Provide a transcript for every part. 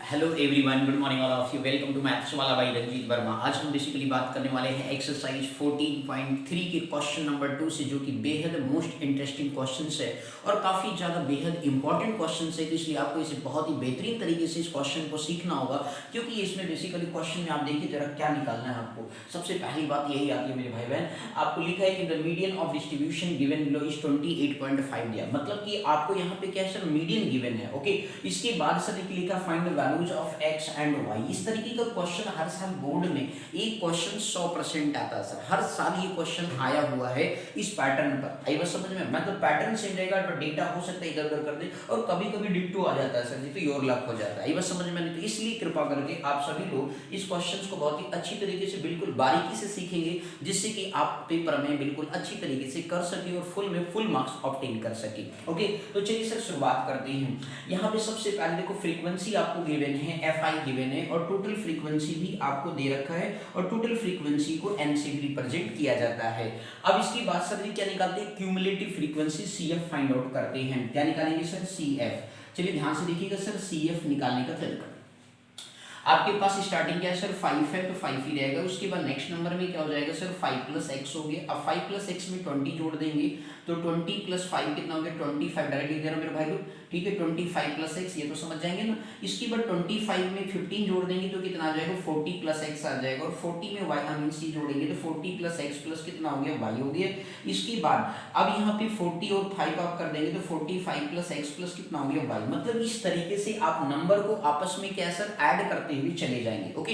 Hello everyone, good morning all of you. Welcome to maths वाला by Ranjit Verma. आज हम basically बात करने वाले हैं एक्सरसाइज 14.3 के क्वेश्चन नंबर 2 से, जो कि बेहद मोस्ट इंटरेस्टिंग क्वेश्चन है और काफ़ी ज़्यादा बेहद इंपॉर्टेंट क्वेश्चन है। तो इसलिए आपको इसे बहुत ही बेहतरीन तरीके से इस क्वेश्चन को सीखना होगा, क्योंकि इसमें बेसिकली क्वेश्चन में आप देखिए जरा क्या निकालना है आपको। सबसे पहली बात यही आती है मेरे भाई बहन, आपको लिखा है कि the median of distribution given below is 28.5 दिया, मतलब कि आपको यहाँ पे क्या है सर, मीडियन गिवन है। ओके, इसके बाद सर लिखा find the values of x and y. इस तरीके का क्वेश्चन हर साल बोर्ड में एक क्वेश्चन 100% आता है सर। हर साल ये क्वेश्चन आया हुआ है इस पैटर्न पर। आई बात समझ में? मतलब पैटर्न सेम रहेगा पर डेटा हो सकता है इधर उधर कर दे, और कभी कभी डिट्टो आ जाता है सर जी, तो योर लक हो जाता है। आई बात समझ में? नहीं तो इसलिए कृपा करके आप सभी लोग इस क्वेश्चन को बहुत ही अच्छी तरीके से बिल्कुल बारीकी से सीखेंगे, जिससे कि आप पेपर में बिल्कुल अच्छी तरीके से कर सके और फुल में फुल मार्क्स ऑब्टेन कर सके। ओके, तो चलिए सर शुरुआत करते हैं। यहाँ पे सबसे पहले देखो फ्रीक्वेंसी आपको गिवन है, एफ आई गिवन है, और टोटल फ्रीक्वेंसी भी आपको दे रखा है, और टोटल फ्रीक्वेंसी को एन से भी रिप्रेजेंट किया जाता है। अब इसकी बात सर क्या निकालते हैं, cumulative frequency C F find out करते हैं। क्या निकालेंगे सर? C F. चलिए ध्यान से देखिएगा सर, सी एफ निकालने का तरीका। आपके पास स्टार्टिंग क्या है सर, 5 है, तो 5 ही रहेगा। उसके बाद नेक्स्ट नंबर में क्या हो जाएगा सर, 5 प्लस एक्स हो गया। अब 5 प्लस एक्स में 20 जोड़ देंगे, तो 20 प्लस 5 कितना हो गया, 25 डायरेक्ट लिख दे रहा हूं मेरे भाई लोग, ठीक है। 25 प्लस एक्स, ये तो समझ जाएंगे ना। इसके बाद 25 में 15 जोड़ देंगे तो कितना आ जाएगा, 40 प्लस एक्स आ जाएगा, और 40 में वाई मीन सी जोड़ेंगे तो 40 प्लस एक्स प्लस कितना हो गया, वाई हो गया। इसके बाद अब यहाँ पे 40 और 5 आप कर देंगे तो 45 प्लस एक्स प्लस कितना हो गया, वाई। मतलब इस तरीके से आप नंबर को आपस में क्या सर ऐड करते हुए चले जाएंगे। ओके,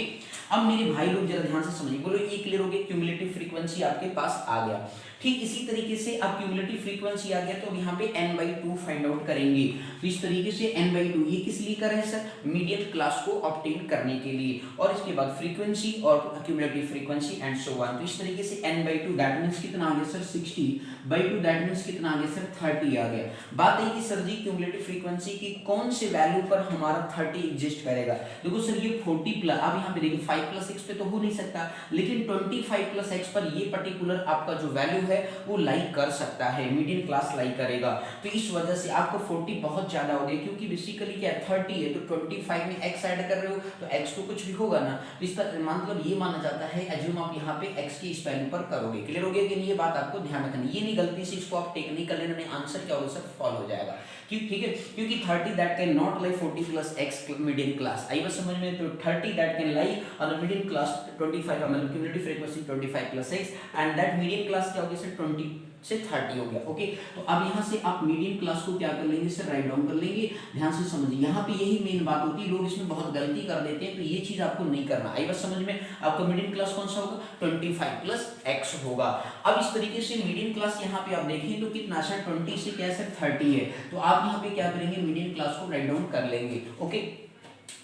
अब मेरे भाई लोग जरा ध्यान से समझिए, बोलो ये क्लियर हो गया, क्यूमुलेटिव फ्रीक्वेंसी आपके पास आ गया। ठीक इसी तरीके से अब क्यूमुलेटिव फ्रीक्वेंसी आ गया, तो अब यहाँ पे n/2 फाइंड आउट करेंगे। तो इस तरीके से n/2 ये किस लिए कर रहे हैं सर, मीडियन क्लास को ऑब्टेन करने के लिए, और इसके बाद फ्रीक्वेंसी और cumulative frequency and so on. तो इस तरीके से n/2 दैट मींस कितना आ गया सर, 60/2 दैट मींस कितना आ गया सर, 30 आ गया। बात है कि सर जी क्यूमुलेटिव फ्रीक्वेंसी की कौन से वैल्यू पर हमारा 30 एग्जिस्ट करेगा। देखो सर ये 40 प्लस, अब यहाँ पे देखिए 5 प्लस एक्स पे तो हो नहीं सकता, लेकिन 25 प्लस एक्स पर ये पर्टिकुलर आपका जो वैल्यू है वो लाइक कर सकता है, मीडियन क्लास लाइक करेगा। तो इस वजह से आपको 40 बहुत ज्यादा हो गया, क्योंकि बेसिकली क्या 30 है, तो 25 में x ऐड कर रहे हो तो x तो कुछ भी होगा ना। तो इसका मतलब ये माना जाता है, एज्यूम आप यहाँ पे x की इस वैल्यू पर करोगे। क्लियर हो गया कि नहीं? ये बात आपको ध्यान रखनी, ये नहीं गलती से इसको आप टेक नहीं कर लेना, आंसर क्या होगा सर, फॉल हो जाएगा। क्यों? ठीक है, क्योंकि 30 that can not lie 40 plus x median class. आई बात समझ में? तो 30 that can lie on median class 25, मतलब cumulative frequency 25 plus x, and that median class क्या होगी सर, 20 से 30 हो गया। ओके, तो अब यहाँ से आप मीडियन क्लास को क्या कर लेंगे सर, राइट डाउन कर लेंगे। ध्यान से समझिए, यहाँ पे यही मेन बात होती है, लोग इसमें बहुत गलती कर देते हैं, तो ये चीज आपको नहीं करना। आई बात समझ में? आपका मीडियन क्लास कौन सा होगा, 25 प्लस एक्स होगा। अब इस तरीके से मीडियन क्लास यहाँ पे आप देखें तो कितना सर, 20 से क्या सर, 30 है, तो आप यहाँ पे क्या करेंगे, मीडियन क्लास को राइट डाउन कर लेंगे। ओके,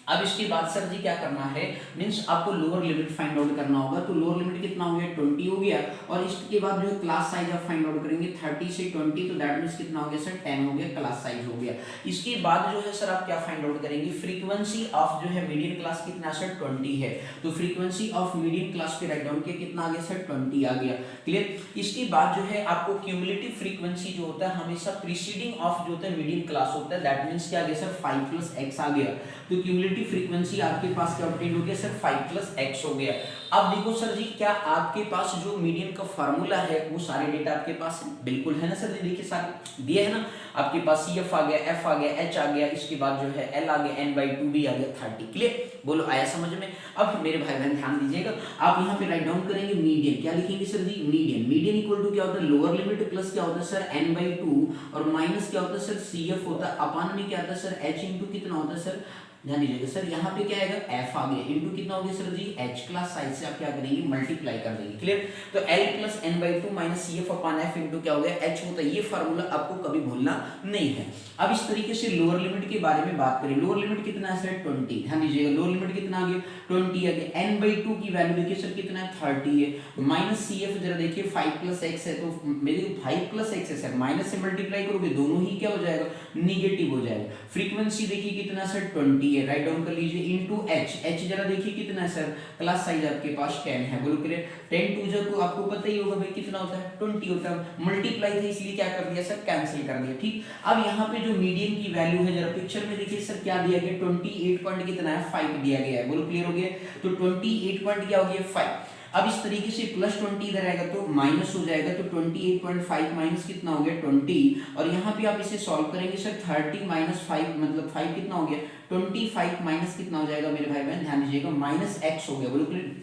अब इसके बाद सर जी क्या करना है, मींस आपको लोअर लिमिट फाइंड आउट करना होगा। तो लोअर लिमिट कितना हो गया, 20 हो गया, और इसके बाद जो है क्लास साइज आप फाइंड आउट करेंगे 30 से 20, तो दैट मींस कितना हो गया सर, 10 हो गया, क्लास साइज हो गया। इसके बाद जो है सर आप क्या फाइंड आउट करेंगे, फ्रीक्वेंसी ऑफ जो है मीडियन क्लास कितना सर, 20 है, तो फ्रीक्वेंसी ऑफ मीडियन क्लास पे राइट डाउन किया, कितना आ गया सर, 20 आ गया। क्लियर? इसके बाद जो है आपको क्यूमुलेटिव फ्रीक्वेंसी जो होता है हमेशा प्रीसीडिंग ऑफ जो होता है मीडियन क्लास होता है, दैट मींस क्या आ गया सर, 5 प्लस एक्स आ गया। तो क्यूमुलेटिव फ्रीक्वेंसी आपके पास क्या ऑब्टेन हो गया सर, 5 प्लस एक्स हो गया। अब देखो सर जी, क्या आपके पास जो मीडियन का फार्मूला है वो सारे डेटा आपके पास बिल्कुल है ना सर जी, देखिए सारे दिए है ना आपके पास, सी एफ आ गया, एफ आ गया, एच आ गया, इसके बाद जो है एल आ गया, n/2 भी आ गया, 30। क्लियर? बोलो आया समझ में? अब मेरे भाई बहन ध्यान दीजिएगा, आप यहाँ पे राइट डाउन करेंगे मीडियन, क्या लिखेंगे sir ji, median. Median equal to क्या होता है, लोअर लिमिट प्लस क्या होता है सर, n/2, और माइनस क्या होता है सर, सी एफ होता है, अपान में क्या होता है सर, h इंटू कितना होता है सर, ध्यान दीजिएगा सर, यहाँ पे क्या आएगा, एफ आ गया, इंटू कितना हो गया sir ji, h. Class size से आप क्या करेंगे, मल्टीप्लाई कर देंगे। क्लियर? तो l plus n/2 minus C F upon f into क्या हो गया, एच होता है। ये फार्मूला आपको कभी भूलना नहीं है। अब इस तरीके से लोअर लिमिट के बारे में बात करें, लोअर लिमिट कितना है सर, 20। ध्यान दीजिएगा, लोअर लिमिट कितना आ गया, 20 आ गया। n/2 की वैल्यू देखिए सर कितना है, 30 है, माइनस सी एफ जरा देखिए 5 प्लस एक्स है, तो मेरे 5 प्लस एक्स है सर, माइनस से मल्टीप्लाई करोगे दोनों ही क्या हो जाएगा, निगेटिव हो जाएगा। फ्रीक्वेंसी देखिए कितना सर, 20 है, राइट डाउन कर लीजिए, इनटू एच। एच जरा देखिए कितना है सर, क्लास साइज आपके पास 10 है। बोलो क्लियर? 10 टू जो तो आपको पता ही होगा भाई कितना होता है, 20 होता है। मल्टीप्लाई था इसलिए क्या कर दिया सर, कैंसिल कर दिया। ठीक, ठीक। अब यहाँ पे जो मीडियन की वैल्यू है जरा पिक्चर में देखिए सर क्या दिया गया 28 पॉइंट कितना है 5 दिया गया है, बोलो क्लियर हो गया। तो 28 पॉइंट क्या हो गया 5। अब इस तरीके से +20 इधर आएगा तो माइनस हो जाएगा, तो 28.5 माइनस कितना हो गया 20, और यहाँ पे आप इसे सॉल्व करेंगे सर 30 माइनस 5 मतलब 5 कितना हो गया 25 माइनस कितना हो जाएगा मेरे भाई बहन ध्यान दीजिएगा माइनस x हो गया, बोलो क्लियर।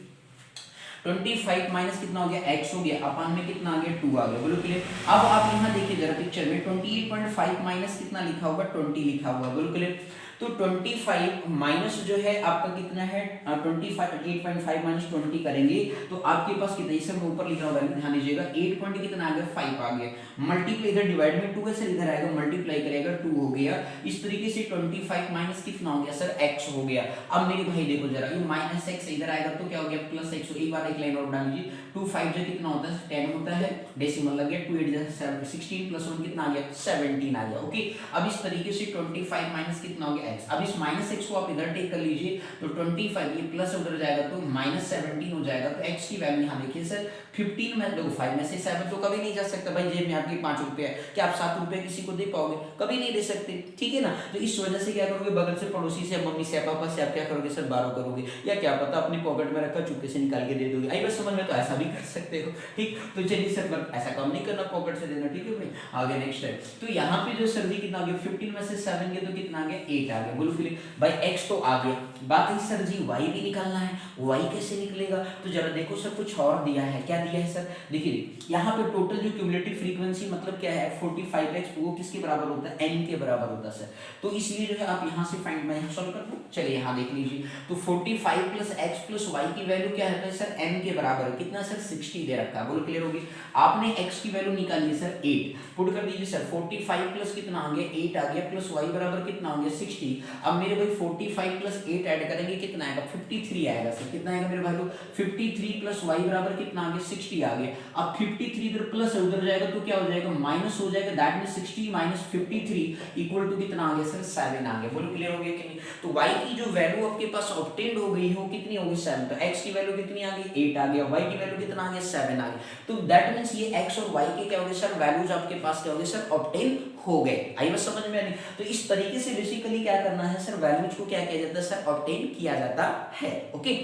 25 माइनस कितना हो गया x हो गया, अपन में कितना आ गया 2 आ गया, बोलो क्लियर। अब आप यहाँ देखिए जरा पिक्चर में 28.5 माइनस कितना लिखा होगा 20 लिखा हुआ, बोलो क्लियर। तो 25 माइनस जो है आपका कितना है 28.5 माइनस 20 करेंगे तो आपके पास कितना, इसे मैं ऊपर लिख रहा हूँ ध्यान दीजिएगा 8 पॉइंट कितना आ गया 5 आ गया, मल्टीप्लाई इधर डिवाइड में 2 है सर, इधर आएगा मल्टीप्लाई करेगा 2 हो गया। इस तरीके से 25 माइनस कितना हो गया सर x हो गया। अब मेरे भाई देखो जरा ये माइनस x इधर आएगा तो क्या हो गया प्लस x, एक बार एक लाइन और डाल लीजिए 2 5 जो कितना होता है 10 होता है, डेसिमल लग गया 2 8 16 प्लस 1 कितना आ गया 17 आ गया, ओके। अब इस तरीके से 25 माइनस कितना हो गया x, अब इस माइनस x को आप इधर टेक कर लीजिए तो 25 ये प्लस उधर जाएगा तो माइनस 17 हो जाएगा, तो x की वैल्यू यहाँ देखिए सर 15 में देखो 5 में से 7 तो कभी नहीं जा सकता भाई, जेब में आपके 5 रुपए है, क्या आप 7 रुपए किसी को दे पाओगे, कभी नहीं दे सकते, ठीक है ना। तो इस वजह से क्या करोगे बगल से पड़ोसी से मम्मी से पापा से आप क्या करोगे सर बारो करोगे, या क्या पता अपनी पॉकेट में रखा चुपके से निकाल के दे दोगे, आई बस समझ में, तो ऐसा भी कर सकते हो, ठीक। तो चलिए सर ऐसा काम नहीं करना पॉकेट से देना, ठीक है भाई। आगे नेक्स्ट है तो यहाँ पे जो सर जी कितना आ गया 15 में से 7 गया तो कितना आ गया 8 आ गया, बोलो फिर भाई x तो आ गया, बात है सर जी y भी निकालना है, y कैसे निकलेगा, तो जरा देखो सर कुछ और दिया है, क्या दिया है सर देखिए यहाँ पे टोटल जो क्यूमुलेटिव फ्रीक्वेंसी मतलब क्या है 45x, वो किसके बराबर होता है n के बराबर होता है सर, तो इसलिए जो है आप यहाँ से फाइंड मैं सॉल्व कर दूं, चलिए यहाँ देख लीजिए तो 45 प्लस x प्लस y की वैल्यू क्या है सर n के बराबर है, कितना सर 60 दे रखा है, बोलो क्लियर होगी। आपने x की वैल्यू निकाली है सर 8, पुट कर दीजिए सर 45 प्लस कितना आ गया 8 आ गया, प्लस y बराबर कितना हो गया 60। अब मेरे भाई 45 प्लस 8 ऐड करेंगे कितना आएगा 53 आएगा सर, कितना आएगा मेरे भाई 53 प्लस y बराबर कितना आ गया 60 आ गया। अब 53 इधर प्लस उधर जाएगा तो क्या हो जाएगा माइनस हो जाएगा, that means 60 minus 53 equal to कितना आ गया सर 7 आ गया, बोलो क्लियर हो गया कि नहीं। तो y की जो वैल्यू आपके पास ऑब्टेन्ड हो गई हो कितनी हो गई 7, तो x की वैल्यू कितनी आ गई 8 आ गया, y की वैल्यू कितना आ गया 7 आ गया, तो दैट मींस ये x और y के क्या हो गए सर वैल्यूज आपके पास क्या हो गए सर ऑब्टेन हो गए, आई बस समझ में आ रही। तो इस तरीके से बेसिकली क्या करना है सर वैल्यूज को क्या किया जाता है सर ऑब्टेन किया जाता है, ओके।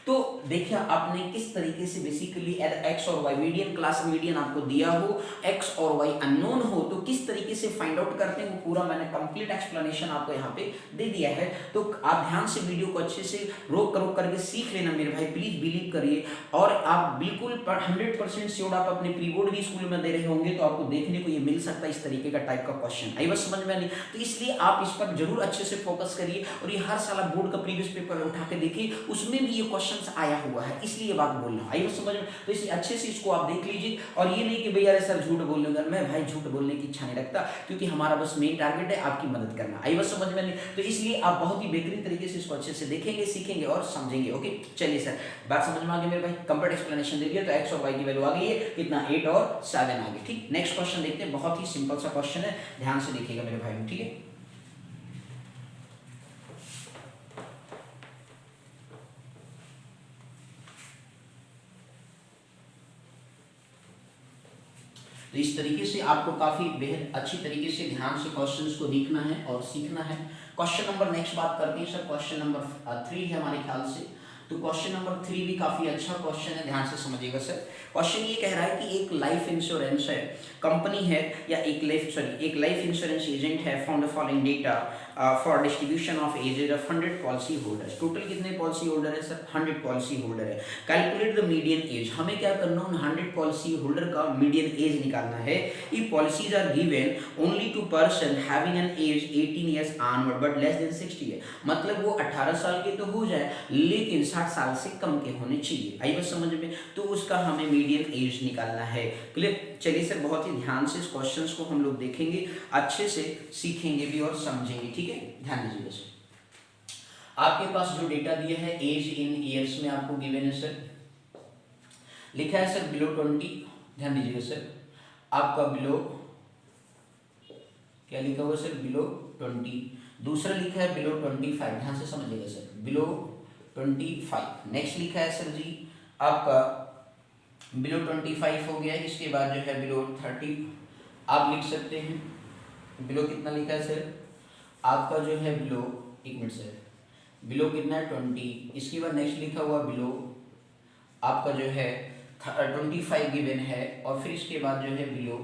तो देखिए आपने किस तरीके से बेसिकली x और y मीडियन क्लास मीडियन आपको दिया हो, x और y अननोन हो तो किस तरीके से फाइंड आउट करते हैं वो पूरा मैंने कंप्लीट एक्सप्लेनेशन आपको यहाँ पे दे दिया है। तो आप ध्यान से वीडियो को अच्छे से रोक करके सीख लेना मेरे भाई, प्लीज बिलीव करिए। और आप बिल्कुल 100% श्योर आप अपने प्री बोर्ड भी स्कूल में दे रहे होंगे तो आपको देखने को ये मिल सकता है इस तरीके का टाइप का क्वेश्चन, आई बस समझ में नहीं, तो इसलिए आप इस पर जरूर अच्छे से फोकस करिए। और ये हर साल बोर्ड का प्रीवियस पेपर उठा के देखिए, उसमें भी ये क्वेश्चन आया हुआ है, इसलिए बात बोल रहा हूँ, आई बस समझ में। तो इसलिए अच्छे से इसको आप देख लीजिए, और ये नहीं कि भैया अरे सर झूठ बोल रहे, मैं भाई झूठ बोलने की इच्छा नहीं रखता, क्योंकि हमारा बस मेन टारगेट है आपकी मदद करना, आई बस समझ में नहीं। तो इसलिए आप बहुत ही बेहतरीन तरीके से इसको अच्छे से देखेंगे, सीखेंगे और समझेंगे, ओके। चलिए सर बात समझ में आ गई मेरे भाई, कंप्लीट एक्सप्लेनेशन दे दिया। तो x और y की वैल्यू आ गई है कितना 8 और 7 आ गई, ठीक। नेक्स्ट क्वेश्चन देखते हैं, बहुत ही सिंपल सा क्वेश्चन है, ध्यान से देखिएगा मेरे भाई, ठीक है। तो इस तरीके से आपको काफी बेहद अच्छी तरीके से ध्यान से क्वेश्चंस को देखना है और सीखना है। क्वेश्चन नंबर नेक्स्ट बात करते हैं सर, क्वेश्चन नंबर 3 है हमारे ख्याल से। तो क्वेश्चन नंबर 3 भी काफी अच्छा क्वेश्चन है, ध्यान से समझिएगा सर। क्वेश्चन ये कह रहा है कि एक लाइफ इंश्योरेंस है कंपनी है, या एक लाइफ इंश्योरेंस एजेंट है, found the following data for distribution of ages of 100 policy holders. Total कितने पॉलिसी होल्डर है सर 100 पॉलिसी होल्डर है। कैलकुलेट द मीडियन एज, हमें क्या करना है 100 पॉलिसी होल्डर का मीडियन एज निकालना है। If policies are given only to person having an age 18 years onward but less than 60 है, मतलब वो 18 साल के तो हो जाए लेकिन 60 साल से कम के होने चाहिए, आई बस समझ में। तो उसका हमें मीडियन एज निकालना है, क्लियर। चलिए सर बहुत ही ध्यान से इस क्वेश्चंस को हम लोग देखेंगे, अच्छे से सीखेंगे भी और समझेंगे, ठीक है। ध्यान दीजिएगा सर, आपके पास जो डेटा दिया है एज इन ईयर्स में आपको गिवन है सर, लिखा है सर बिलो 20, ध्यान दीजिएगा सर, आपका बिलो क्या लिखा हुआ सर बिलो 20, दूसरा लिखा है बिलो 25, ध्यान से समझिएगा सर बिलो 25। नेक्स्ट लिखा है सर जी आपका बिलो 25 हो गया, इसके बाद जो है बिलो 30 आप लिख सकते हैं, बिलो कितना लिखा है सर आपका जो है बिलो, एक मिनट सर, बिलो कितना है 20, इसके बाद नेक्स्ट लिखा हुआ बिलो आपका जो है 25 गिवन है, और फिर इसके बाद जो है बिलो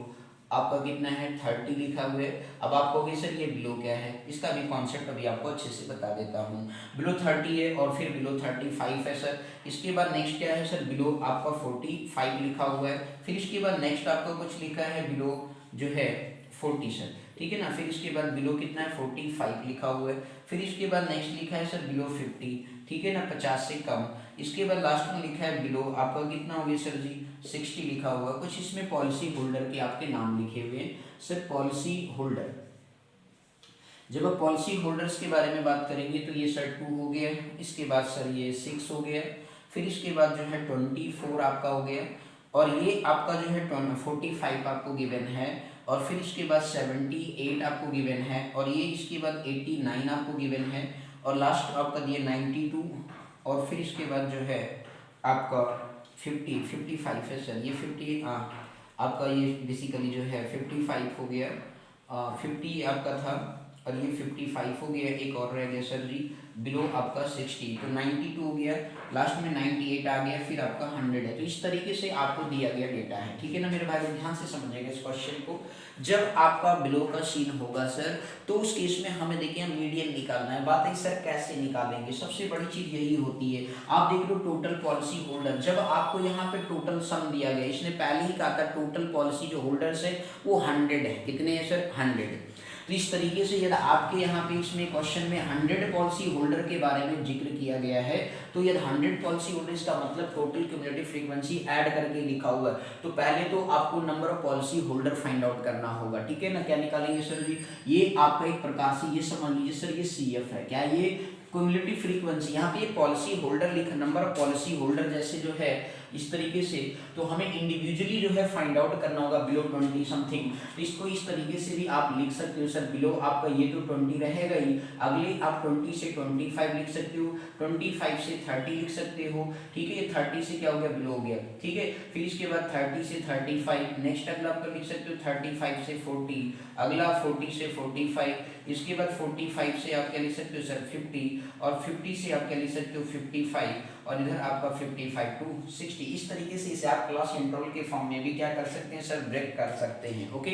आपका कितना है 30 लिखा हुआ है। अब आप कहोगे सर ये बिलो क्या है, इसका भी कॉन्सेप्ट अभी आपको अच्छे से बता देता हूँ। बिलो 30 है और फिर बिलो 35 है सर। इसके बाद नेक्स्ट क्या है सर, बिलो आपका 45 लिखा हुआ है। फिर इसके बाद नेक्स्ट आपका कुछ लिखा है बिलो जो है 40 सर, ठीक है ना। फिर इसके बाद बिलो कितना है 45 लिखा हुआ है। फिर इसके बाद नेक्स्ट लिखा है सर बिलो 50, ठीक है ना, 50 से कम। इसके बाद लास्ट में लिखा है बिलो आपका कितना हो गया सर जी 60 लिखा हुआ। कुछ इसमें पॉलिसी होल्डर के आपके नाम लिखे हुए हैं सर। पॉलिसी होल्डर, जब आप पॉलिसी होल्डर्स के बारे में बात करेंगे तो ये सर 2 हो गया, इसके बाद सर ये 6 हो गया, फिर इसके बाद जो है 24 आपका हो गया, और ये आपका जो है 45 आपको गिवन है, और फिर इसके बाद 78 आपको गिवन है, और ये इसके बाद 89 आपको गिवन है, और लास्ट आपका दिया 92, और फिर इसके बाद जो है आपका 55 है सर। ये 50 आपका ये बेसिकली जो है 55 हो गया, 50 आपका था और ये 55 हो गया। एक और रह गया सर जी बिलो आपका 60, तो 92 हो गया, लास्ट में 98 आ गया, फिर आपका 100 है। तो इस तरीके से आपको दिया गया डेटा है, ठीक है ना मेरे भाई, ध्यान से समझिएगा इस क्वेश्चन को। जब आपका बिलो का सीन होगा सर, तो उस केस में हमें देखिए मीडियन निकालना है। बात है सर कैसे निकालेंगे, सबसे बड़ी चीज यही होती है। आप देख लो टोटल पॉलिसी होल्डर, जब आपको यहाँ पे टोटल सम दिया गया, इसने पहले ही कहा था टोटल पॉलिसी जो होल्डर्स है वो 100 है। कितने हैं सर 100। तो इस तरीके से यदि आपके यहाँ पे इसमें क्वेश्चन में 100 पॉलिसी होल्डर के बारे में जिक्र किया गया है, तो यदि 100 पॉलिसी होल्डर्स का मतलब टोटल क्यूमुलेटिव फ्रीक्वेंसी ऐड करके लिखा हुआ है, तो पहले तो आपको number of policy holder find out करना होगा, ठीक है ना। क्या निकालेंगे सर जी, ये आपका एक प्रकार से ये समझ लीजिए सर ये CF है, क्या ये क्यूमुलेटिव फ्रीक्वेंसी। यहाँ पे पॉलिसी होल्डर लिखा, नंबर ऑफ पॉलिसी होल्डर जैसे जो है इस तरीके से, तो हमें इंडिविजुअली जो है फाइंड आउट करना होगा बिलो 20 समथिंग। तो इसको इस तरीके से भी आप लिख सकते हो सर, बिलो आपका ये तो 20 रहेगा ही, अगले आप 20 से 25 लिख सकते हो, 25 से 30 लिख सकते हो, ठीक है। ये 30 से क्या हो गया बिलो हो गया, ठीक है। फिर इसके बाद 30 से 35, नेक्स्ट अगला आपका लिख सकते हो 35 से 40, अगला 40 से 45, इसके बाद 45 से आप क्या लिख सकते हो सर 50, और 50 से आप क्या लिख सकते हो 55, और इधर आपका 55 to 60। इस तरीके से इसे आप क्लास इंटरवल के फॉर्म में भी क्या कर सकते हैं सर, ब्रेक कर सकते हैं। ओके,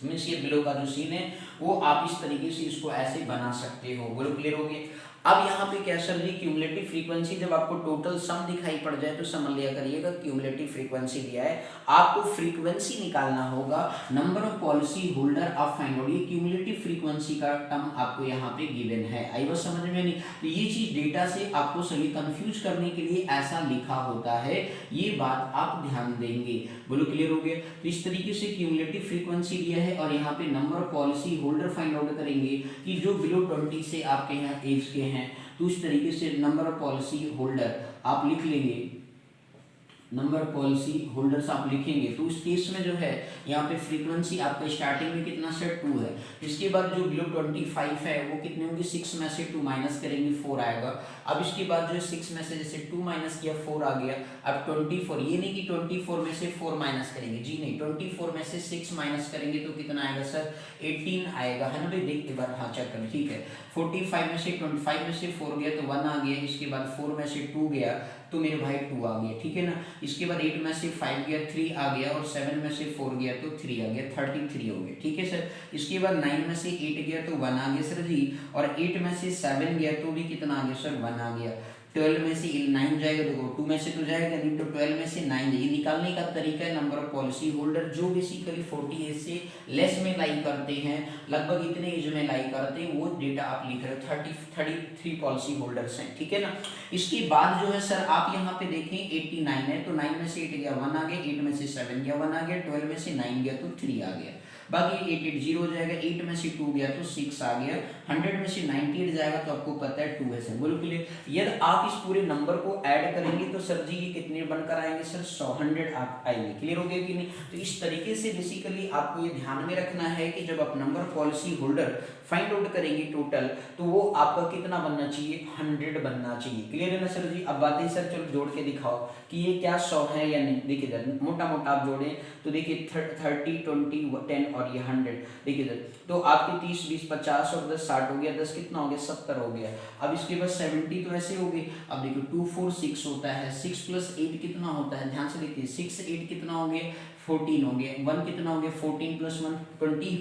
मीन्स ये बिलो का जो सीन है वो आप इस तरीके से इसको ऐसे बना सकते हो। बोलो क्लियर हो गया। अब यहाँ पे क्या सर जी, क्यूमुलेटिव फ्रीक्वेंसी जब आपको टोटल सम दिखाई पड़ जाए तो समझ लिया करिएगा क्यूमुलेटिव फ्रीक्वेंसी दिया है, आपको फ्रीक्वेंसी निकालना होगा, नंबर ऑफ पॉलिसी होल्डर आप फाइंड आउट। ये क्यूमुलेटिव फ्रीक्वेंसी का टर्म आपको यहाँ पे गिवन है, आई बात समझ में नहीं। तो ये चीज डेटा से आपको सभी कंफ्यूज करने के लिए ऐसा लिखा होता है, ये बात आप ध्यान देंगे। बोलो क्लियर हो गया। तो इस तरीके से क्यूमुलेटिव फ्रीक्वेंसी दिया है, और यहाँ पे number of policy holder find out करेंगे कि जो बिलो 20 से आपके यहाँ एज के हैं, तो इस तरीके से नंबर ऑफ पॉलिसी होल्डर आप लिख लेंगे, नंबर पॉलिसी होल्डर्स आप लिखेंगे। तो उस केस में जो है यहाँ पे फ्रीक्वेंसी आपका स्टार्टिंग में कितना सर 2 है, इसके बाद जो बिलो 25 है वो कितने होंगे, 6 में से 2 माइनस करेंगे 4 आएगा। अब इसके बाद जो है 6 में से जैसे 2 माइनस किया 4 आ गया। अब 24, ये नहीं कि 24 में से 4 माइनस करेंगे, जी नहीं, 24 में से 6 माइनस करेंगे तो कितना आएगा सर 18 आएगा, है ना भाई। देख के बाद हाँ चेक करें, ठीक है। 45 में से 25 में से 4 गया तो 1 आ गया, इसके बाद 4 में से 2 गया तो मेरे भाई 2 आ गया, ठीक है ना। इसके बाद 8 में से 5 गया 3 आ गया, और 7 में से 4 गया तो 3 आ गया, 33 हो गया, ठीक है सर। इसके बाद 9 में से 8 गया तो 1 आ गया सर जी, और 8 में से 7 गया तो भी कितना आ गया सर 1 आ गया। 12 में से 9 जाएगा, देखो 2 में से तो जाएगा नहीं, तो 12 में से 9 जाएगी। निकालने का तरीका है नंबर ऑफ पॉलिसी होल्डर जो बेसिकली 40 एज से लेस में लाई करते हैं, लगभग इतने एज में लाई करते हैं, वो डेटा आप लिख रहे हो। 33 पॉलिसी होल्डर्स हैं, ठीक है ना। इसके बाद जो है सर आप यहाँ पे देखें 89 है, तो 9 में से 8 गया 1 आ गया, 8 में से 7 गया 1 आ गया, 12 में से 9 गया तो 3 आ गया, बाकी 8 0 हो जाएगा, 8 में से 2 गया तो 6 आ गया, 100 में से 98 जाएगा तो आपको पता है 2 है सर। बोलो क्लियर। यदि आप इस पूरे नंबर को ऐड करेंगे तो सर जी ये कितने बनकर आएंगे सर 100 आप आएंगे। क्लियर हो गया कि नहीं। तो इस तरीके से बेसिकली आपको ये ध्यान में रखना है कि जब आप number policy holder find out करेंगे टोटल, तो वो आपका कितना बनना चाहिए 100 बनना चाहिए। क्लियर है ना सर जी। अब बातें सर चलो जोड़ के दिखाओ कि ये क्या 100 है या नहीं। देखिए मोटा मोटा आप जोड़ें तो देखिए 30 20 10 और ये 100। देखिए सर, तो आपके 30 20 50 और 10 60 हो गया, 10 कितना हो गया 70 हो गया। अब इसके बाद 70 तो ऐसे हो गई। अब देखो 2 4 6 होता है, 6 + 8 कितना होता है, ध्यान से देखिए 6 8 कितना हो गया 14 हो गया, 1 कितना हो गया 14 + 1 20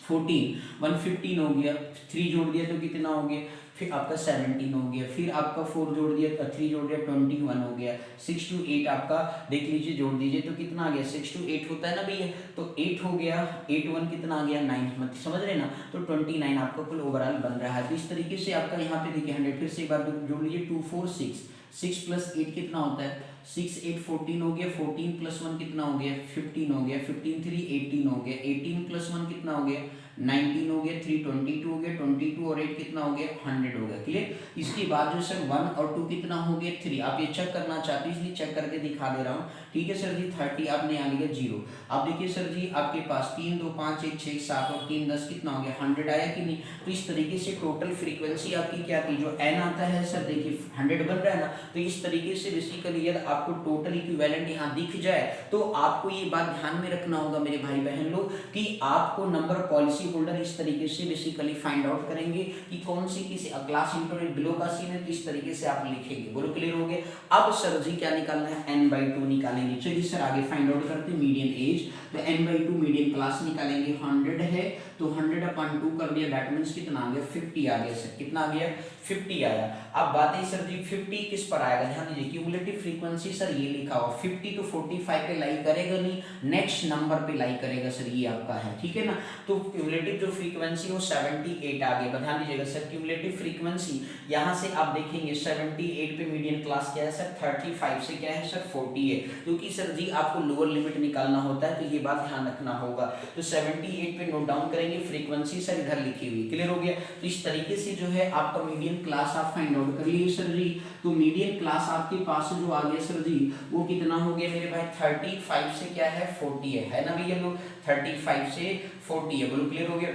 14 1 15 हो गया, 3 जोड़ दिया तो कितना हो गया, फिर आपका 17 हो गया, फिर आपका 4 जोड़ दिया 3 जोड़ दिया 21 हो गया, 6 to 8 आपका देख लीजिए जोड़ दीजिए तो कितना आ गया 6 to 8 होता है ना भैया, तो 8 हो गया, 8 1 कितना आ गया 9, मतलब समझ रहे ना, तो 29 आपका कुल ओवरऑल बन रहा है। तो इस तरीके से आपका यहाँ पे देखिए 100, फिर से एक बार जोड़ लीजिए 2 4 6 + 8 कितना होता है 6 8 14 हो गया, 14 + 1 कितना हो गया 15 हो गया, 15 3 18 हो गया, 18 + 1 कितना हो गया 19 हो गया, 3 22 हो गया, 22 और 8 कितना हो गया 100 हो गया। क्लियर। इसके बाद जो सर 1 और 2 कितना हो गया 3, आप ये चेक करना चाहते हैं इसलिए चेक करके दिखा दे रहा हूँ। ठीक है सर जी, 30 आपने आ लिया 0। अब देखिए सर जी आपके पास 3 2 5 1 6 7 और 3 10 कितना हो गया 100 आया कि नहीं। तो इस तरीके से टोटल फ्रीक्वेंसी आपकी क्या थी, जो n आता है सर देखिए 100 बन रहा है ना, तो इस तरीके से बेसिकली यदि आपको टोटल इक्विवेलेंट यहाँ दिख जाए तो आपको ये बात ध्यान में रखना होगा मेरे भाई बहन लोग कि आपको नंबर पॉलिसी होल्डर इस तरीके से बेसिकली फाइंड आउट करेंगे कि कौन सी किसी क्लास इंटरवल बिलो का सीन है, तो इस तरीके से आप लिखेंगे। बोलो क्लियर हो गया। अब सर जी क्या निकालना है n/2 निकालेंगे। चलिए सर आगे फाइंड आउट करते हैं मीडियन एज, तो n/2 मीडियन क्लास निकालेंगे। 100 है तो 100/2 कर दिया, दैट मींस कितना आ गया 50 आ गया सर, कितना आ गया 50 आया। अब बात है सर जी 50 किस पर आएगा, ध्यान दीजिए क्यूमुलेटिव फ्रीक्वेंसी सर ये लिखा हुआ 50 तो 45 पे लाई करेगा नहीं, नेक्स्ट नंबर पे लाई करेगा सर, ये आपका है ठीक है ना। तो क्यूमुलेटिव जो फ्रीक्वेंसी हो 78 आ गया, ध्यान दीजिएगा सर क्यूमुलेटिव फ्रीक्वेंसी यहाँ से आप देखेंगे 78 पे मीडियन क्लास क्या है सर 35 से क्या है सर 40 है, क्योंकि सर जी आपको लोअर लिमिट निकालना होता है तो ये बात ध्यान रखना होगा। तो 78 पे नोट डाउन करेंगे, फ्रीक्वेंसी सर इधर लिखी हुई, क्लियर हो गया। तो इस तरीके से जो है आपका मीडियन क्लास आप फाइंड आउट कर लिए सर जी। तो मीडियन क्लास आपके पास जो आ गया सर जी वो कितना हो गया मेरे भाई 35 से क्या है 40 है ना भैया लोग, 35 से 40 है, बोलो क्लियर हो गया।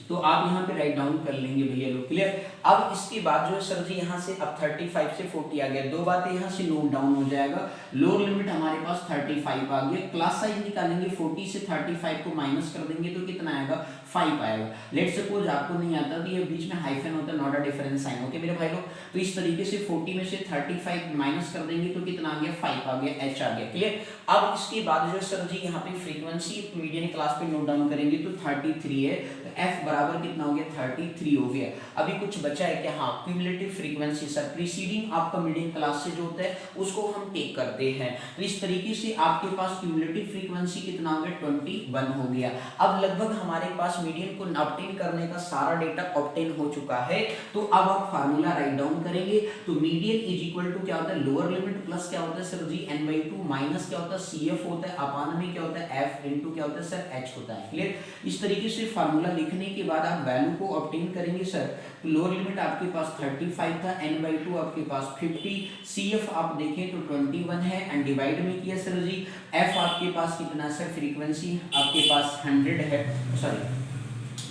तो आप यहाँ पे राइट डाउन कर लेंगे भैया लोग, क्लियर। अब इसके बाद जो है सर जी यहाँ से अब 35 से 40 आ गया, दो बातें यहाँ से नोट डाउन हो जाएगा। लोअर लिमिट हमारे पास 35 आ गया, क्लास साइज निकालेंगे 40 से 35 को माइनस कर देंगे तो कितना आएगा 5 आएगा। लेट सपोज आपको नहीं आता तो ये बीच में हाइफन होता है, not a different sign, okay मेरे भाई लोग। तो इस तरीके से 40 में से 35 माइनस कर देंगे तो कितना आ गया 5 आ गया, h आ गया, क्लियर। अब इसके बाद जो है सर जी यहाँ पे फ्रीक्वेंसी मीडियन क्लास पे नोट डाउन करेंगे तो 33 है, तो f बराबर कितना हो गया 33 हो गया। अभी कुछ बचा है क्या, हाँ क्यूमुलेटिव फ्रीक्वेंसी सर प्रीसीडिंग आपका मीडियन क्लास से जो होता है उसको हम टेक करते हैं। तो इस तरीके से आपके पास क्यूमुलेटिव फ्रीक्वेंसी कितना हो गया 21 हो गया। अब लगभग हमारे पास मीडियन को ऑब्टेन करने का सारा डेटा ऑब्टेन हो चुका है, तो अब आप फार्मूला राइट डाउन करेंगे। तो मीडियन इज इक्वल टू क्या होता है लोअर लिमिट प्लस क्या होता है सर जी n/2 माइनस क्या होता है CF होता है अपान में क्या होता है f इनटू क्या होता है सर h होता है, क्लियर। इस तरीके से फार्मूला लिखने के बाद आप वैल्यू को ऑब्टेन करेंगे सर। तो लोअर लिमिट आपके पास 35 था, n/2 आपके पास 50, CF आप देखें तो 21 है एंड डिवाइड में किया सर जी। f आपके पास कितना सर फ्रीक्वेंसी आपके पास 100 है, सॉरी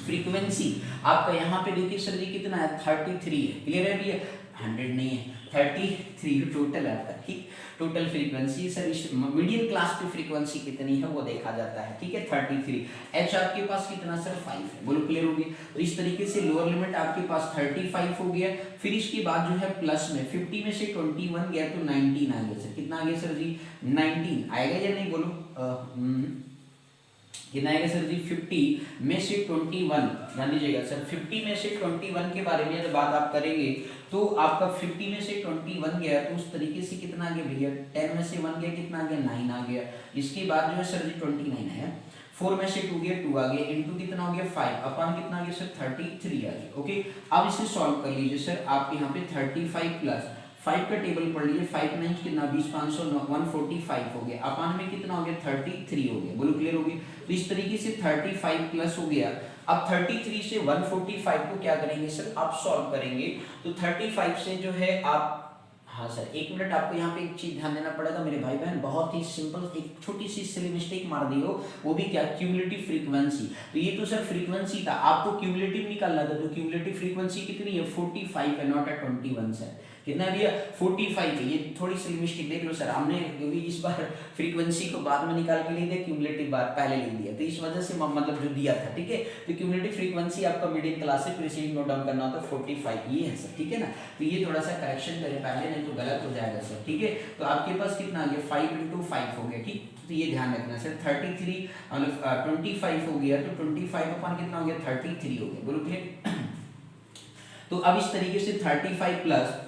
फ्रीक्वेंसी आपका यहाँ पे देखिए सर जी कितना है 33 है, क्लियर है भैया, 100 नहीं है 33 टोटल आपका, ठीक। टोटल फ्रीक्वेंसी सर इस मीडियम क्लास पे फ्रीक्वेंसी कितनी है वो देखा जाता है, ठीक है 33। h आपके पास कितना सर 5 है, बोलो क्लियर हो गया। तो इस तरीके से लोअर लिमिट आपके पास 35 हो गया, फिर इसके बाद जो है प्लस में 50 में से 21 गया तो 19 आ गया सर, कितना आ गया सर जी 19 आएगा या नहीं, बोलो कितना आएगा सर जी 50 में से 21, ध्यान दीजिएगा सर 50 में से 21 के बारे में जब बात आप करेंगे तो आपका 50 में से 21 गया तो उस तरीके से कितना आ गया भैया 10 में से 1 गया कितना आ गया 9 आ गया। इसके बाद जो है सर जी 29 है, 4 में से 2 गया 2 आ गया, इनटू कितना हो गया 5 अपन कितना आ गया सर 33 आ गया, ओके। अब इसे सॉल्व कर लीजिए सर, आप यहाँ पे 35 प्लस 5 का टेबल पढ़ लीजिए, 5 9 कितना 20 500 145 हो गया, अपान में कितना हो गया 33 हो गया, बोलो क्लियर हो गया। तो इस तरीके से 35 प्लस हो गया। अब 33 से 145 को क्या करेंगे सर आप सॉल्व करेंगे, तो 35 से जो है आप हाँ सर, 1 मिनट, आपको यहाँ पे एक चीज ध्यान देना पड़ेगा मेरे भाई बहन, बहुत ही सिंपल एक छोटी सी सिली मिस्टेक मार दी हो, वो भी क्या, क्यूमुलेटिव फ्रीक्वेंसी। तो ये तो सर फ्रीक्वेंसी था, आपको क्यूमुलेटिव निकालना था, तो क्यूमुलेटिव फ्रीक्वेंसी कितनी है, 45 है, नॉट 21 है। कितना दिया, 45 है। ये थोड़ी सी मिस्टेक देख लो सर, हमने क्योंकि इस बार फ्रीक्वेंसी को बाद में निकाल के लिए दिया, क्यूमुलेटिव बार पहले लिख दिया, तो इस वजह से मतलब जो दिया था, ठीक है। तो क्यूमुलेटिव फ्रीक्वेंसी आपका मीडियन क्लास से प्रीसीडिंग नोट डाउन करना होता है 45, ये है सर, ठीक है ना। तो ये थोड़ा सा करेक्शन करें पहले, नहीं तो गलत हो जाएगा सर, ठीक है। तो आपके पास कितना आ गया, 5 × 5 हो गया, ठीक। तो ये ध्यान रखना सर, 33 मतलब 25 हो गया, तो 25 अपन कितना हो गया, 33 हो गया, बोलो क्लियर। तो अब इस तरीके से 35 प्लस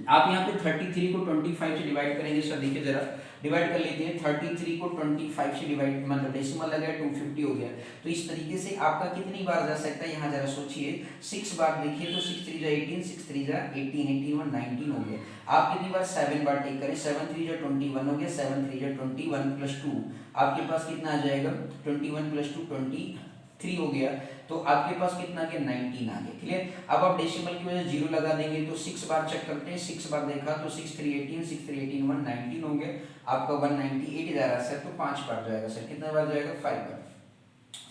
आप यहाँ पे 33 को 25 से डिवाइड करेंगे सर, देखिए जरा डिवाइड कर लेते हैं, 33 को 25 से डिवाइड मतलब डेसिमल लगा 250 हो गया। तो इस तरीके से आपका कितनी बार जा सकता है, यहाँ जरा सोचिए, 6 बार देखिए, तो 6 3 जा 18, 6 3 जा 18, 18 19 हो गया। आप कितनी बार 7 बार टेक करें, 7 3 जा 21 हो गया, 7 3 जा 21 प्लस 2 आपके पास कितना आ जाएगा, 21 प्लस 2 23 हो गया। तो आपके पास कितना आ गया, 19 आ गया, क्लियर। अब आप डेसिमल की वजह 0 लगा देंगे, तो 6 बार चेक करते हैं, 6 बार देखा तो 6 3 18, 6 3 18 119 हो गया, आपका 198 जा रहा है सर, तो 5 बार जाएगा सर, कितना बार जाएगा, 5 बार।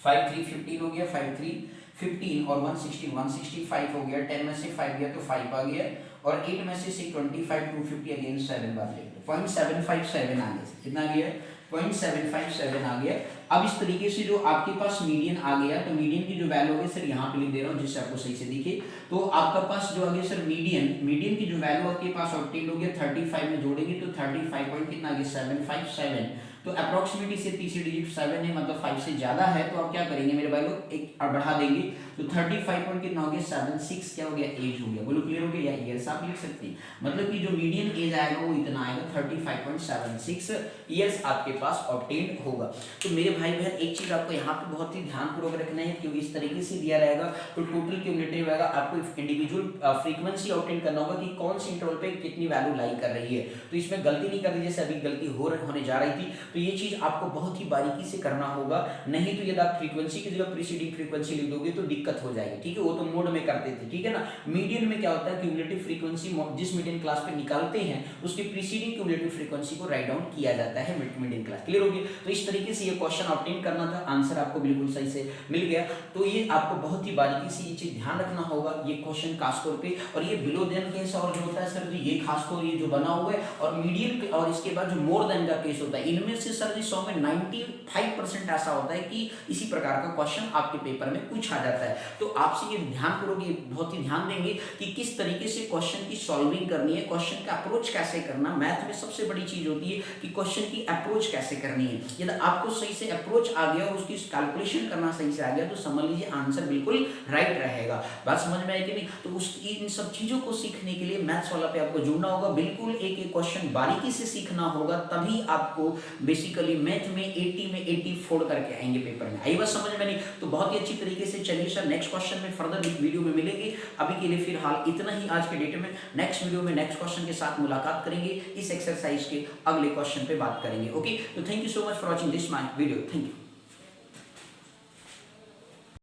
5 3 15 हो गया, 5 3 15 और 116 165 हो गया, 10 में से 5 गया तो 5 आ गया, और 8 में से 25 250 अगेन 7 बार ले लो, 0.757 आ गया, कितना आ गया, 0.757 आ गया। अब इस तरीके से जो आपके पास मीडियन आ गया, तो मीडियन की जो वैल्यू होगी सर यहाँ पे लिख दे रहा हूँ जिससे आपको सही से दिखे। तो आपका पास जो आ गया सर मीडियन की जो वैल्यू आपके पास ऑब्टेन हो गया 35 में जोड़ेंगे तो 35 पॉइंट कितना आ गया 757। तो अप्रोक्सीमेटली से तीसरी डिजिट 7 है, मतलब 5 से ज्यादा है, तो आप क्या करेंगे मेरे भाई लोग, एक और बढ़ा देंगे, तो 35 पॉइंट कितना हो गया 76 क्या हो गया, एज हो गया, बोलो क्लियर हो गया, या ईयर्स आप लिख सकते हैं, मतलब कि जो मीडियन एज आएगा वो इतना आएगा 35.76 ईयर्स आपके पास ऑब्टेन होगा। तो मेरे भाई बहन एक चीज आपको यहाँ पे बहुत ही ध्यानपूर्वक रखना है, क्योंकि इस तरीके से दिया रहेगा तो टोटल क्यूमुलेटिव रहेगा, आपको इंडिविजुअल फ्रीक्वेंसी ऑब्टेन करना होगा कि कौन सी इंटरवल पे कितनी वैल्यू लाई कर रही है। तो इसमें गलती नहीं करनी, जैसे अभी गलती होने जा रही थी, तो ये चीज आपको बहुत ही बारीकी से करना होगा, नहीं तो यदि आप फ्रीक्वेंसी की जगह प्रीसीडिंग फ्रीक्वेंसी लिख दोगे तो दिक्कत हो जाएगी, ठीक है। वो तो मोड में करते थे, ठीक है ना। मीडियन में क्या होता है, क्यूमुलेटिव फ्रीक्वेंसी जिस मीडियन क्लास पे निकालते हैं उसकी प्रीसीडिंग क्यूमुलेटिव फ्रीक्वेंसी को राइट डाउन किया जाता है मीडियन क्लास, क्लियर हो गया। तो इस तरीके से ये क्वेश्चन ऑब्टेन करना था, आंसर आपको बिल्कुल सही से मिल गया। तो ये आपको बहुत ही बारीकी से ये चीज ध्यान रखना होगा, ये क्वेश्चन खासतौर पे, और ये बिलो देन केस और जो होता है सर जी, ये खासतौर ये जो बना हुआ है, और मीडियन और इसके बाद जो मोर देन का केस होता है, इनमें से सर जी 100 में 95% ऐसा होता है कि इसी प्रकार का क्वेश्चन आपके पेपर में पूछा जाता है। तो आपसे ये ध्यानपूर्वक ये बहुत ही ध्यान देंगे कि किस तरीके से क्वेश्चन की सॉल्विंग करनी है, क्वेश्चन का अप्रोच कैसे करना। मैथ में सबसे बड़ी चीज होती है कि क्वेश्चन की अप्रोच कैसे करनी है। यदि आपको सही से अप्रोच आ गया और उसकी कैलकुलेशन करना सही से आ गया तो समझ लीजिए आंसर बिल्कुल राइट रहेगा। बात समझ में आई कि नहीं। तो इन सब चीजों को सीखने के लिए मैथ्स वाला पे आपको जुड़ना होगा, बिल्कुल एक एक क्वेश्चन बारीकी से सीखना होगा, तभी आपको बेसिकली मैथ में 80 में 80 फोड़ करके आएंगे पेपर में। आई बात समझ में नहीं तो बहुत ही अच्छी तरीके से चलिए सर नेक्स्ट क्वेश्चन में फर्दर वीडियो में मिलेंगे। अभी के लिए फिलहाल इतना ही आज के डेट में। नेक्स्ट वीडियो में नेक्स्ट क्वेश्चन के साथ मुलाकात करेंगे, इस एक्सरसाइज के अगले क्वेश्चन पे बात करेंगे। ओके, तो thank you so much for watching this my video, thank you.